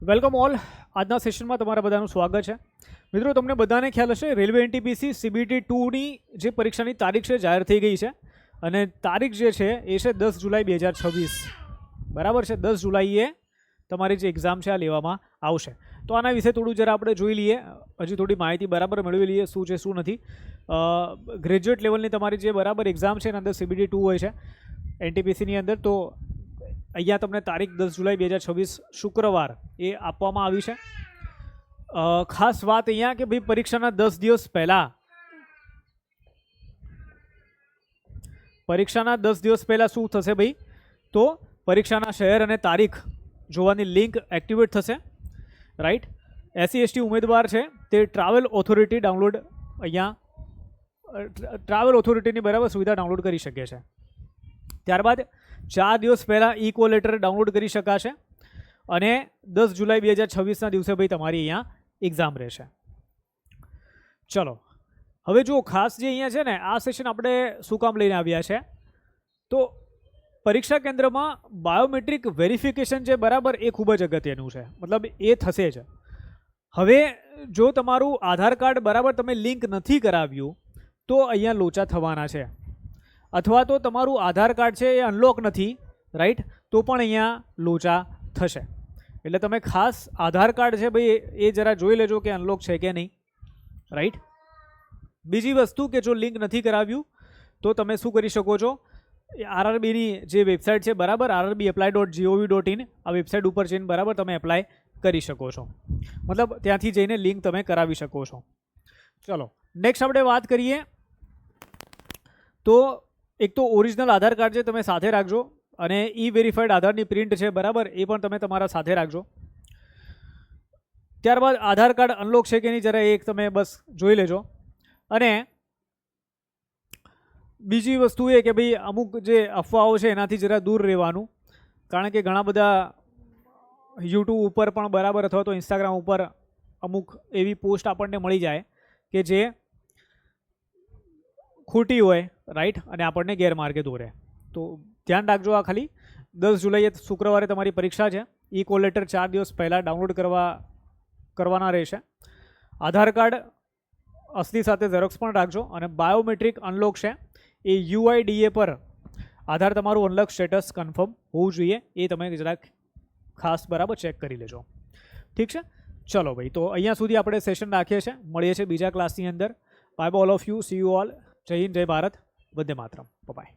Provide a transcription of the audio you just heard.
Welcome all. આજના સેશનમાં તમારા બધાનું સ્વાગત છે. મિત્રો, તમને બધાને ખ્યાલ હશે રેલવે એનટીપીસી CBT 2ની જે પરીક્ષાની તારીખ છે જાહેર થઈ ગઈ છે અને તારીખ જે છે એ છે 10 જુલાઈ 2026. બરાબર છે. 10 જુલાઈએ તમારી જે એક્ઝામ છે આ લેવામાં આવશે. તો આના વિશે થોડું જરા આપણે જોઈ લઈએ, હજી થોડી માહિતી બરાબર મેળવી લઈએ શું છે શું નથી. ગ્રેજ્યુએટ લેવલની તમારી જે બરાબર એક્ઝામ છે એના અંદર CBT 2 હોય છે એનટીપીસીની અંદર. તો અહીંયા તમને તારીખ 10 જુલાઈ 2026 શુક્રવાર એ આપવામાં આવી છે. ખાસ વાત અહીંયા કે ભાઈ પરીક્ષાના 10 દિવસ પહેલાં શું થશે ભાઈ, તો પરીક્ષાના શહેર અને તારીખ જોવાની લિંક એક્ટિવેટ થશે. રાઈટ. SC/ST ઉમેદવાર છે તે ટ્રાવેલ ઓથોરિટી ઓથોરિટીની બરાબર સુવિધા ડાઉનલોડ કરી શકે છે. ત્યારબાદ 4 દિવસ પહેલાં ઇકો લેટર ડાઉનલોડ કરી શકાશે અને 10 જુલાઈ 2026ના દિવસે ભાઈ તમારી અહીંયા એક્ઝામ રહેશે. ચલો, હવે જો ખાસ જે અહીંયા છે ને આ સેશન આપણે શું કામ લઈને આવ્યા છે, તો પરીક્ષા કેન્દ્રમાં બાયોમેટ્રિક વેરિફિકેશન છે બરાબર એ ખૂબ જ અગત્યનું છે. મતલબ એ થશે જ. હવે જો તમારું આધાર કાર્ડ બરાબર તમે લિંક નથી કરાવ્યું તો અહીંયા લોચા થવાના છે, અથવા તો તમારું આધાર કાર્ડ છે એ અનલોક નથી, રાઈટ, તો પણ અહીંયા લોચા થશે. એટલે તમે ખાસ આધાર કાર્ડ છે ભાઈ એ જરા જોઈ લેજો કે અનલોક છે કે નહીં. રાઈટ. બીજી વસ્તુ કે જો લિંક નથી કરાવ્યું તો તમે શું કરી શકો છો, RRBની જે વેબસાઇટ છે બરાબર rrbapply.gov.in આ વેબસાઇટ ઉપર જઈને બરાબર તમે એપ્લાય કરી શકો છો. મતલબ ત્યાંથી જઈને લિંક તમે કરાવી શકો છો. ચલો નેક્સ્ટ આપણે વાત કરીએ તો એક તો ઓરિજિનલ આધાર કાર્ડ છે તમે સાથે રાખજો અને વેરીફાઈડ આધારની પ્રિન્ટ છે બરાબર એ પણ તમે તમારા સાથે રાખજો. ત્યારબાદ આધાર કાર્ડ અનલોક છે કે નહીં જરા એક તમે બસ જોઈ લેજો. અને બીજી વસ્તુ એ કે ભાઈ અમુક જે અફવાઓ છે એનાથી જરા દૂર રહેવાનું, કારણ કે ઘણા બધા યુટ્યુબ ઉપર પણ બરાબર અથવા તો ઇન્સ્ટાગ્રામ ઉપર અમુક એવી પોસ્ટ આપણને મળી જાય કે જે ખોટી હોય, રાઈટ, અને આપણને ગેરમાર્ગે દોરે. તો ધ્યાન રાખજો. આ ખાલી 10 જુલાઈએ શુક્રવારે તમારી પરીક્ષા છે. ઇકો લેટર 4 દિવસ પહેલાં ડાઉનલોડ કરવાના રહેશે. આધાર કાર્ડ અસલી સાથે ઝેરોક્સ પણ રાખજો અને બાયોમેટ્રિક અનલોક છે એ UIDA પર આધાર તમારું અનલોક સ્ટેટસ કન્ફર્મ હોવું જોઈએ, એ તમે જરાક ખાસ બરાબર ચેક કરી લેજો. ઠીક છે. ચલો ભાઈ, તો અહીંયા સુધી આપણે સેશન રાખીએ છીએ. મળીએ છીએ બીજા ક્લાસની અંદર. Bye all of you. See you all. જય હિન્દ, જય ભારત, વંદે માતરમ. બાય.